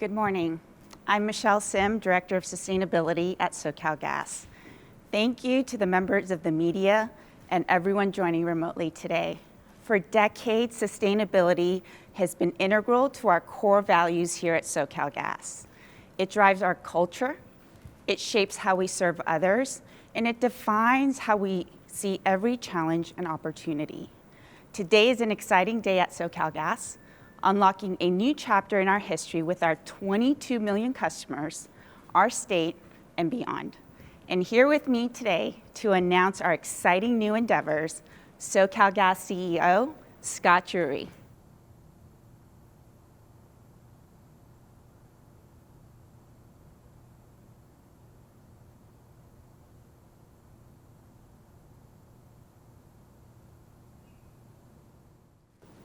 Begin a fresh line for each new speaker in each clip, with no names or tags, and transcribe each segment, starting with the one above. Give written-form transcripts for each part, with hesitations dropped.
Good morning. I'm Michelle Sim, Director of Sustainability at SoCalGas. Thank you to the members of the media and everyone joining remotely today. For decades, sustainability has been integral to our core values here at SoCalGas. It drives our culture, it shapes how we serve others, and it defines how we see every challenge and opportunity. Today is an exciting day at SoCalGas, unlocking a new chapter in our history with our 22 million customers, our state, and beyond. And here with me today to announce our exciting new endeavors, SoCalGas CEO, Scott Drury.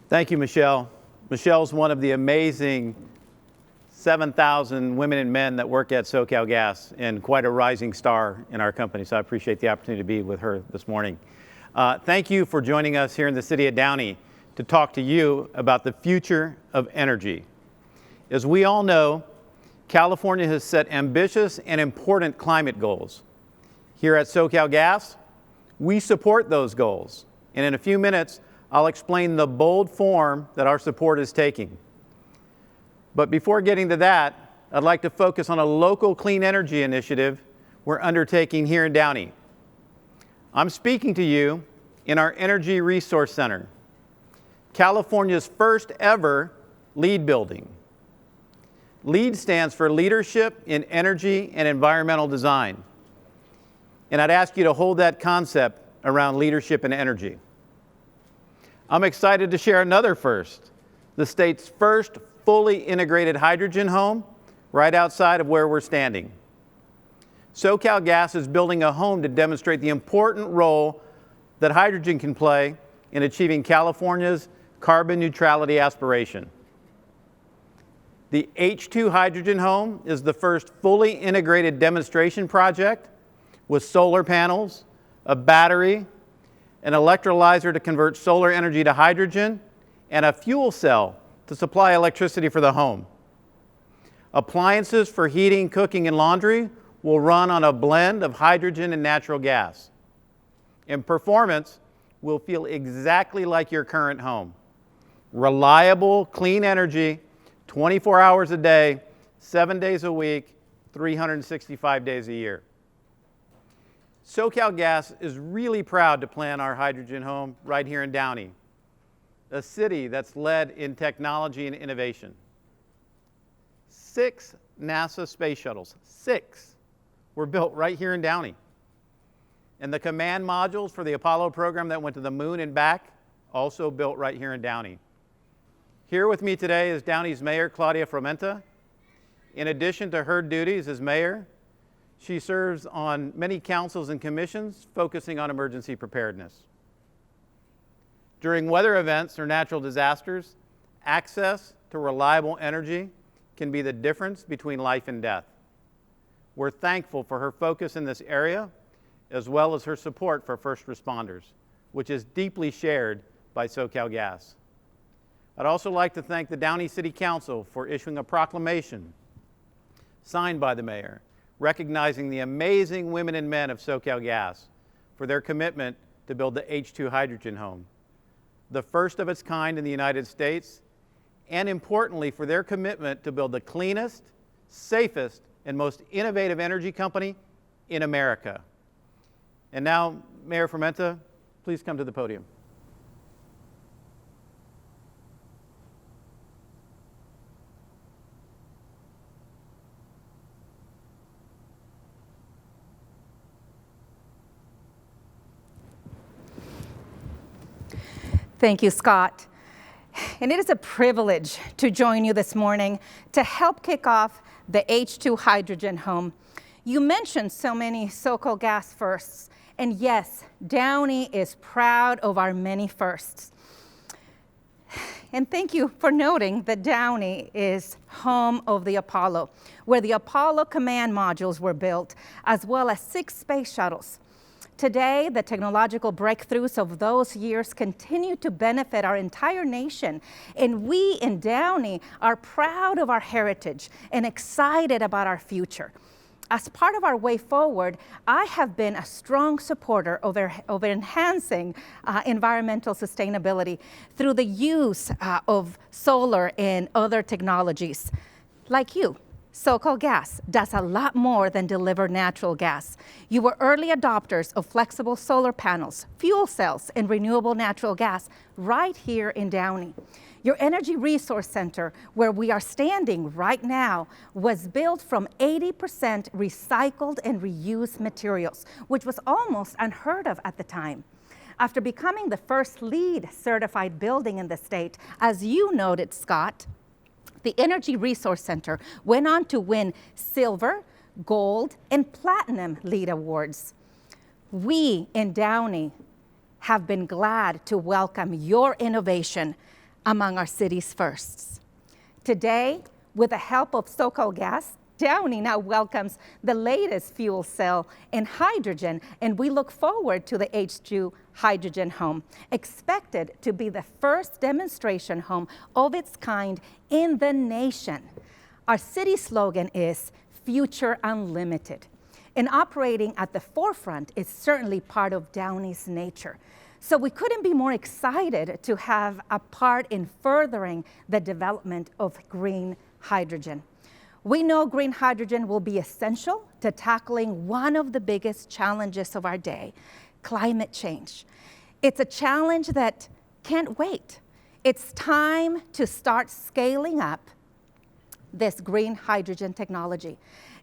Thank you, Michelle. Michelle's one of the amazing 7,000 women and men that work at SoCalGas and quite a rising star in our company, so I appreciate the opportunity to be with her this morning. Thank you for joining us here in the city of Downey to talk to you about the future of energy. As we all know, California has set ambitious and important climate goals. Here at SoCalGas, we support those goals, and in a few minutes, I'll explain the bold form that our support is taking. But before getting to that, I'd like to focus on a local clean energy initiative we're undertaking here in Downey. I'm speaking to you in our Energy Resource Center, California's first ever LEED building. LEED stands for Leadership in Energy and Environmental Design. And I'd ask you to hold that concept around leadership in energy. I'm excited to share another first, the state's first fully integrated hydrogen home right outside of where we're standing. SoCalGas is building a home to demonstrate the important role that hydrogen can play in achieving California's carbon neutrality aspiration. The H2 Hydrogen Home is the first fully integrated demonstration project with solar panels, a battery, an electrolyzer to convert solar energy to hydrogen, and a fuel cell to supply electricity for the home. Appliances for heating, cooking, and laundry will run on a blend of hydrogen and natural gas. And performance will feel exactly like your current home. Reliable, clean energy, 24 hours a day, 7 days a week, 365 days a year. SoCalGas is really proud to plan our hydrogen home right here in Downey, a city that's led in technology and innovation. 6 NASA space shuttles, 6, were built right here in Downey. And the command modules for the Apollo program that went to the moon and back, also built right here in Downey. Here with me today is Downey's Mayor, Claudia Frumenta. In addition to her duties as mayor, she serves on many councils and commissions focusing on emergency preparedness. During weather events or natural disasters, access to reliable energy can be the difference between life and death. We're thankful for her focus in this area, as well as her support for first responders, which is deeply shared by SoCalGas. I'd also like to thank the Downey City Council for issuing a proclamation signed by the mayor, recognizing the amazing women and men of SoCalGas for their commitment to build the H2 Hydrogen Home, the first of its kind in the United States, and importantly, for their commitment to build the cleanest, safest, and most innovative energy company in America. And now, Mayor Frumenta, please come to the podium.
Thank you, Scott. And it is a privilege to join you this morning to help kick off the H2 Hydrogen Home. You mentioned so many SoCalGas firsts, and yes, Downey is proud of our many firsts. And thank you for noting that Downey is home of the Apollo, where the Apollo command modules were built, as well as 6 space shuttles. Today, the technological breakthroughs of those years continue to benefit our entire nation, and we in Downey are proud of our heritage and excited about our future. As part of our way forward, I have been a strong supporter of enhancing environmental sustainability through the use of solar and other technologies. Like you, SoCalGas does a lot more than deliver natural gas. You were early adopters of flexible solar panels, fuel cells, and renewable natural gas right here in Downey. Your Energy Resource Center, where we are standing right now, was built from 80% recycled and reused materials, which was almost unheard of at the time. After becoming the first LEED certified building in the state, as you noted, Scott, the Energy Resource Center went on to win silver, gold, and platinum LEED awards. We in Downey have been glad to welcome your innovation among our city's firsts. Today, with the help of SoCalGas, Downey now welcomes the latest fuel cell and hydrogen, and we look forward to the H2 Hydrogen Home, expected to be the first demonstration home of its kind in the nation. Our city slogan is Future Unlimited, and operating at the forefront is certainly part of Downey's nature. So we couldn't be more excited to have a part in furthering the development of green hydrogen. We know green hydrogen will be essential to tackling one of the biggest challenges of our day, climate change. It's a challenge that can't wait. It's time to start scaling up this green hydrogen technology.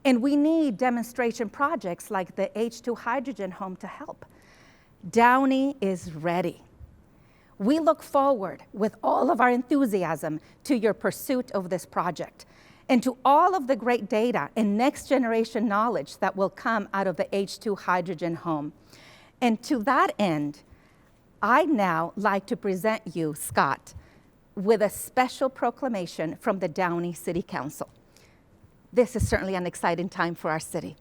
And we need demonstration projects like the H2 Hydrogen Home to help. Downey is ready. We look forward with all of our enthusiasm to your pursuit of this project and to all of the great data and next generation knowledge that will come out of the H2 Hydrogen Home. And to that end, I'd now like to present you, Scott, with a special proclamation from the Downey City Council. This is certainly an exciting time for our city.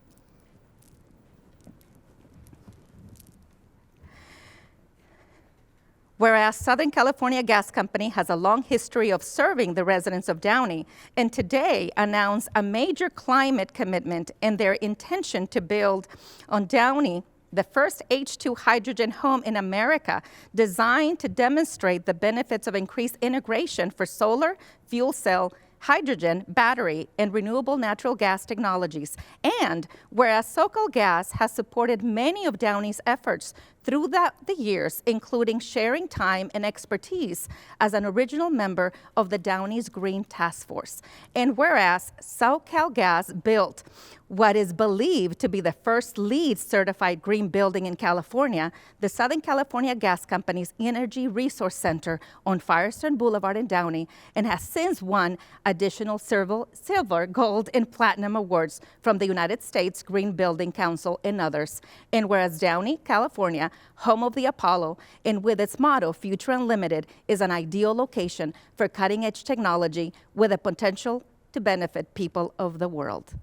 Whereas Southern California Gas Company has a long history of serving the residents of Downey, and today announced a major climate commitment and their intention to build on Downey the first H2 hydrogen home in America, designed to demonstrate the benefits of increased integration for solar, fuel cell, hydrogen, battery, and renewable natural gas technologies. And whereas SoCalGas has supported many of Downey's efforts through the years, including sharing time and expertise as an original member of the Downey's Green Task Force. And whereas SoCalGas built what is believed to be the first LEED certified green building in California, the Southern California Gas Company's Energy Resource Center on Firestone Boulevard in Downey, and has since won additional silver, gold, and platinum awards from the United States Green Building Council and others. And whereas Downey, California, home of the Apollo, and with its motto, Future Unlimited, is an ideal location for cutting-edge technology with the potential to benefit people of the world.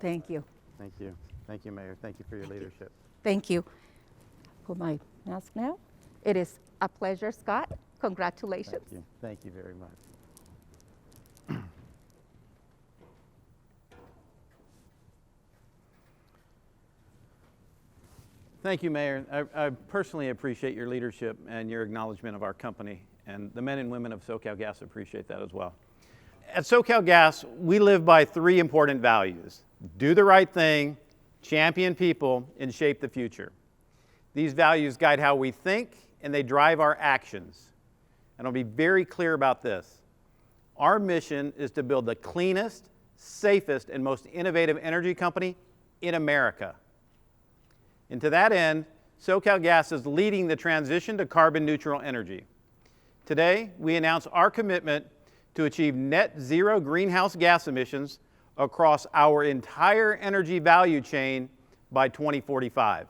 Thank you.
Thank you. Thank you, Mayor. Thank you for your leadership.
Thank you. Put my mask now. It is a pleasure, Scott. Congratulations.
Thank you. Thank you very much. Thank you, Mayor. I personally appreciate your leadership and your acknowledgement of our company, and the men and women of SoCalGas appreciate that as well. At SoCalGas, we live by three important values: do the right thing, champion people, and shape the future. These values guide how we think, and they drive our actions. And I'll be very clear about this. Our mission is to build the cleanest, safest, and most innovative energy company in America. And to that end, SoCalGas is leading the transition to carbon neutral energy. Today, we announce our commitment to achieve net zero greenhouse gas emissions across our entire energy value chain by 2045.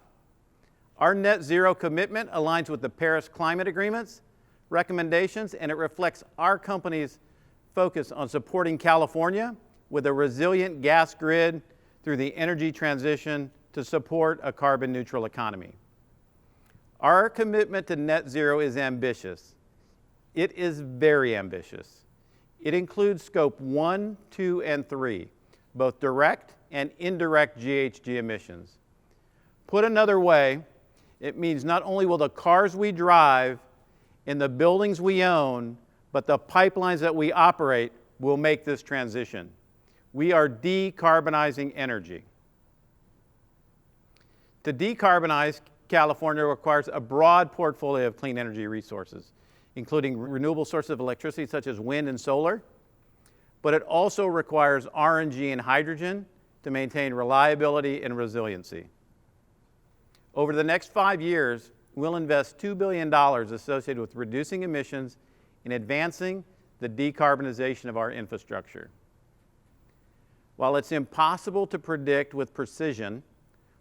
Our net zero commitment aligns with the Paris Climate Agreement's recommendations, and it reflects our company's focus on supporting California with a resilient gas grid through the energy transition to support a carbon neutral economy. Our commitment to net zero is ambitious. It is very ambitious. It includes scope 1, 2, and 3, both direct and indirect GHG emissions. Put another way, it means not only will the cars we drive and the buildings we own, but the pipelines that we operate will make this transition. We are decarbonizing energy. To decarbonize, California requires a broad portfolio of clean energy resources, including renewable sources of electricity such as wind and solar, but it also requires RNG and hydrogen to maintain reliability and resiliency. Over the next 5 years, we'll invest $2 billion associated with reducing emissions and advancing the decarbonization of our infrastructure. While it's impossible to predict with precision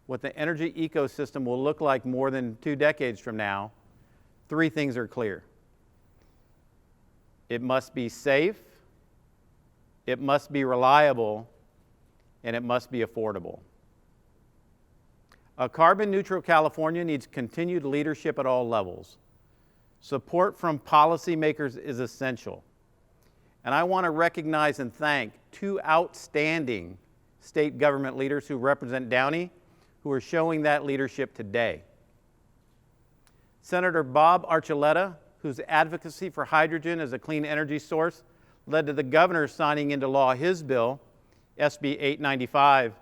what the energy ecosystem will look like more than 2 decades from now, 3 things are clear. It must be safe, it must be reliable, and it must be affordable. A carbon neutral California needs continued leadership at all levels. Support from policymakers is essential. And I want to recognize and thank 2 outstanding state government leaders who represent Downey, who are showing that leadership today. Senator Bob Archuleta, whose advocacy for hydrogen as a clean energy source led to the governor signing into law his bill, SB 895,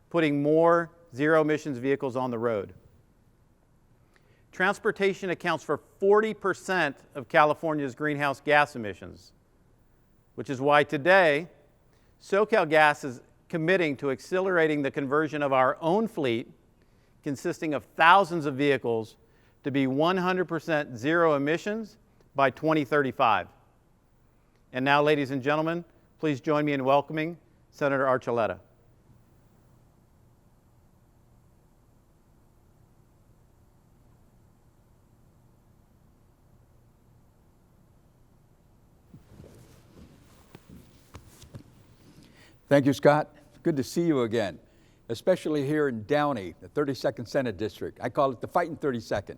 putting more zero-emissions vehicles on the road. Transportation accounts for 40% of California's greenhouse gas emissions, which is why today, SoCalGas is committing to accelerating the conversion of our own fleet, consisting of thousands of vehicles, to be 100% zero emissions by 2035. And now, ladies and gentlemen, please join me in welcoming Senator Archuleta.
Thank you, Scott. Good to see you again, especially here in Downey, the 32nd Senate District. I call it the Fighting 32nd.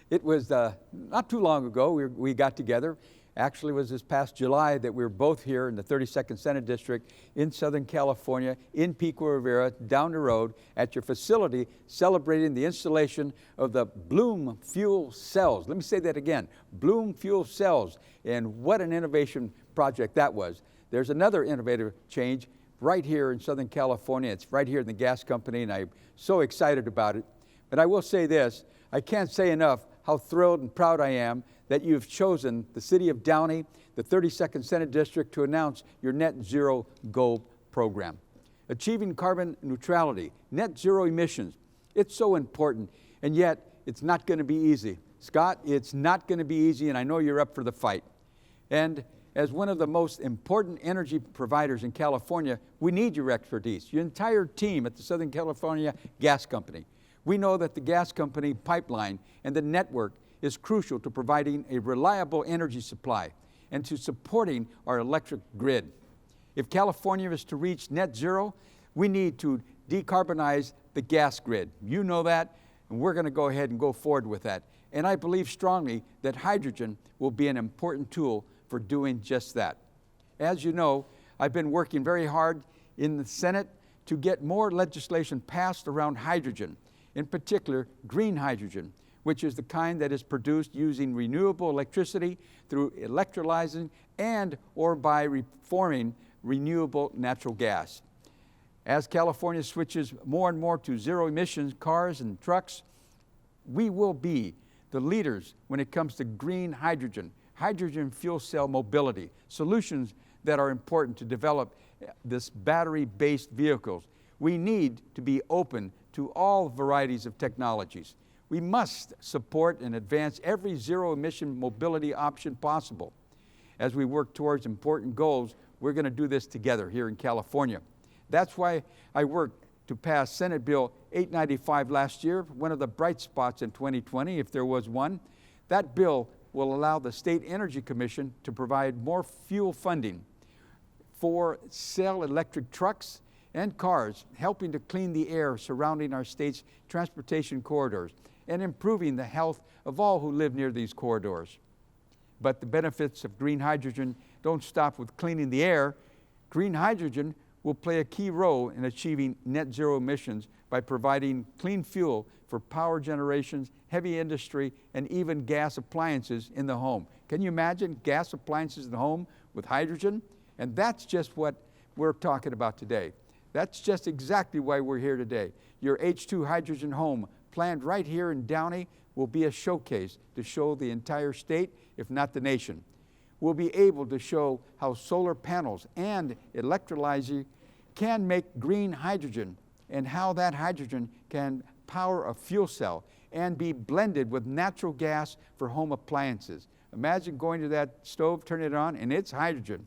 It was not too long ago we got together. Actually, it was this past July that we were both here in the 32nd Senate District in Southern California, in Pico Rivera, down the road at your facility, celebrating the installation of the Bloom fuel cells. Let me say that again, Bloom fuel cells. And what an innovation project that was. There's another innovative change right here in Southern California. It's right here in the gas company, and I'm so excited about it. But I will say this, I can't say enough how thrilled and proud I am that you've chosen the city of Downey, the 32nd Senate District, to announce your Net Zero Go program. Achieving carbon neutrality, net zero emissions, it's so important, and yet it's not going to be easy. Scott, it's not going to be easy, and I know you're up for the fight. And as one of the most important energy providers in California, we need your expertise, your entire team at the Southern California Gas Company. We know that the gas company pipeline and the network is crucial to providing a reliable energy supply and to supporting our electric grid. If California is to reach net zero, we need to decarbonize the gas grid. You know that, and we're going to go ahead and go forward with that. And I believe strongly that hydrogen will be an important tool for doing just that. As you know, I've been working very hard in the Senate to get more legislation passed around hydrogen, in particular green hydrogen, which is the kind that is produced using renewable electricity through electrolyzing and or by reforming renewable natural gas. As California switches more and more to zero emissions cars and trucks, we will be the leaders when it comes to green hydrogen, hydrogen fuel cell mobility, solutions that are important to develop this battery-based vehicles. We need to be open to all varieties of technologies. We must support and advance every zero-emission mobility option possible. As we work towards important goals, we're going to do this together here in California. That's why I worked to pass Senate Bill 895 last year, one of the bright spots in 2020, if there was one. That bill will allow the State Energy Commission to provide more fuel funding for cell electric trucks and cars, helping to clean the air surrounding our state's transportation corridors and improving the health of all who live near these corridors. But the benefits of green hydrogen don't stop with cleaning the air. Green hydrogen will play a key role in achieving net zero emissions by providing clean fuel for power generations, heavy industry, and even gas appliances in the home. Can you imagine gas appliances in the home with hydrogen? And that's just what we're talking about today. That's just exactly why we're here today. Your H2 hydrogen home, planned right here in Downey, will be a showcase to show the entire state, if not the nation. We'll be able to show how solar panels and electrolyzer can make green hydrogen and how that hydrogen can power a fuel cell and be blended with natural gas for home appliances. Imagine going to that stove, turn it on, and it's hydrogen.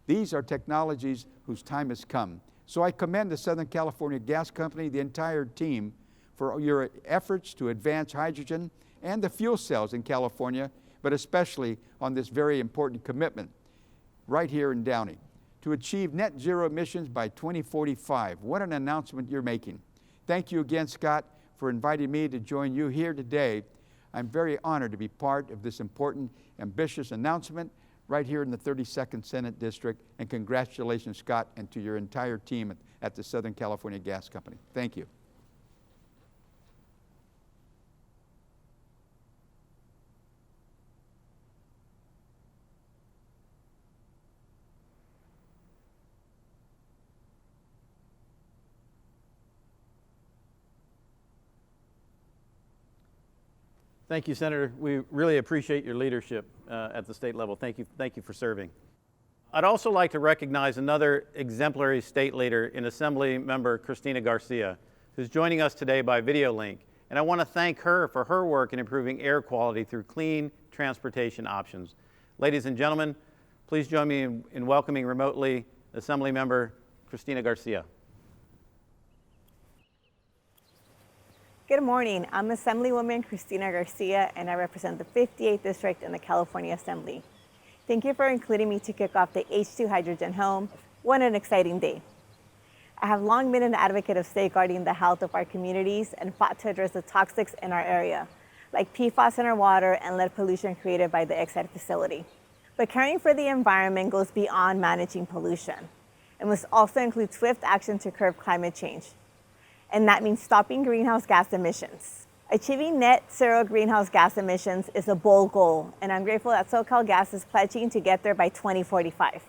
These are technologies whose time has come. So I commend the Southern California Gas Company, the entire team, for your efforts to advance hydrogen and the fuel cells in California, but especially on this very important commitment right here in Downey to achieve net zero emissions by 2045. What an announcement you're making. Thank you again, Scott, for inviting me to join you here today. I'm very honored to be part of this important, ambitious announcement right here in the 32nd Senate District, and congratulations, Scott, and to your entire team at the Southern California Gas Company. Thank you.
Thank you, Senator. We really appreciate your leadership at the state level. Thank you for serving. I'd also like to recognize another exemplary state leader in Assembly Member Cristina Garcia, who's joining us today by video link. And I want to thank her for her work in improving air quality through clean transportation options. Ladies and gentlemen, please join me in welcoming remotely Assembly Member Cristina Garcia.
Good morning. I'm Assemblywoman Cristina Garcia, and I represent the 58th District in the California Assembly. Thank you for including me to kick off the H2 Hydrogen Home. What an exciting day. I have long been an advocate of safeguarding the health of our communities and fought to address the toxics in our area, like PFAS in our water and lead pollution created by the Exide facility. But caring for the environment goes beyond managing pollution. It must also include swift action to curb climate change. And that means stopping greenhouse gas emissions. Achieving net zero greenhouse gas emissions is a bold goal, and I'm grateful that SoCalGas is pledging to get there by 2045.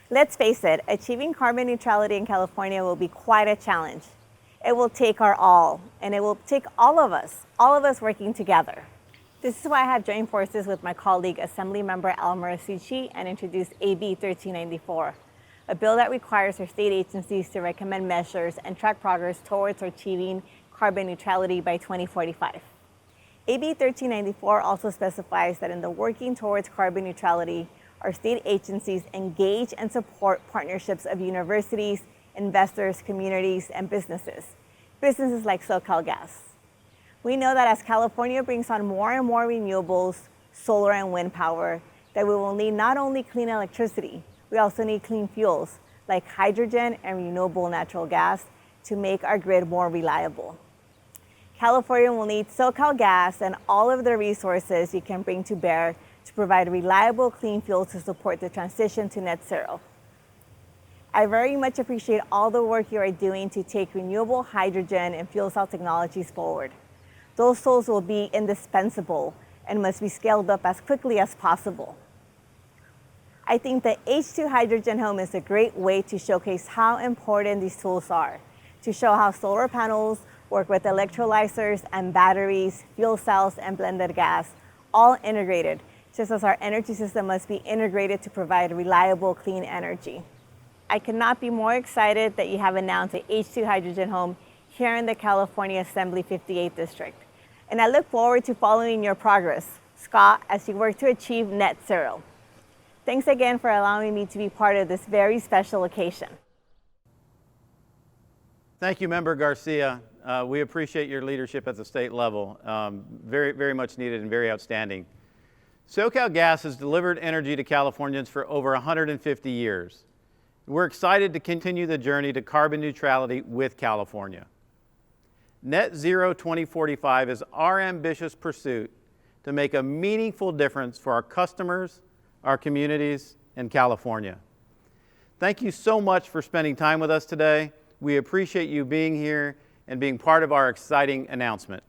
Let's face it, achieving carbon neutrality in California will be quite a challenge. It will take our all, and it will take all of us working together. This is why I have joined forces with my colleague, Assemblymember Al Marasucci, and introduced AB 1394. A bill that requires our state agencies to recommend measures and track progress towards achieving carbon neutrality by 2045. AB 1394 also specifies that in the working towards carbon neutrality, our state agencies engage and support partnerships of universities, investors, communities, and businesses like SoCalGas. We know that as California brings on more and more renewables, solar and wind power, that we will need not only clean electricity, we also need clean fuels like hydrogen and renewable natural gas to make our grid more reliable. California will need SoCalGas and all of the resources you can bring to bear to provide reliable clean fuel to support the transition to net zero. I very much appreciate all the work you are doing to take renewable hydrogen and fuel cell technologies forward. Those tools will be indispensable and must be scaled up as quickly as possible. I think the H2 Hydrogen Home is a great way to showcase how important these tools are, to show how solar panels work with electrolyzers and batteries, fuel cells, and blended gas, all integrated, just as our energy system must be integrated to provide reliable, clean energy. I cannot be more excited that you have announced the H2 Hydrogen Home here in the California Assembly 58th District. And I look forward to following your progress, Scott, as you work to achieve net zero. Thanks again for allowing me to be part of this very special occasion.
Thank you, Member Garcia. We appreciate your leadership at the state level. Very, very much needed and very outstanding. SoCalGas has delivered energy to Californians for over 150 years. We're excited to continue the journey to carbon neutrality with California. Net Zero 2045 is our ambitious pursuit to make a meaningful difference for our customers, our communities, and California. Thank you so much for spending time with us today. We appreciate you being here and being part of our exciting announcement.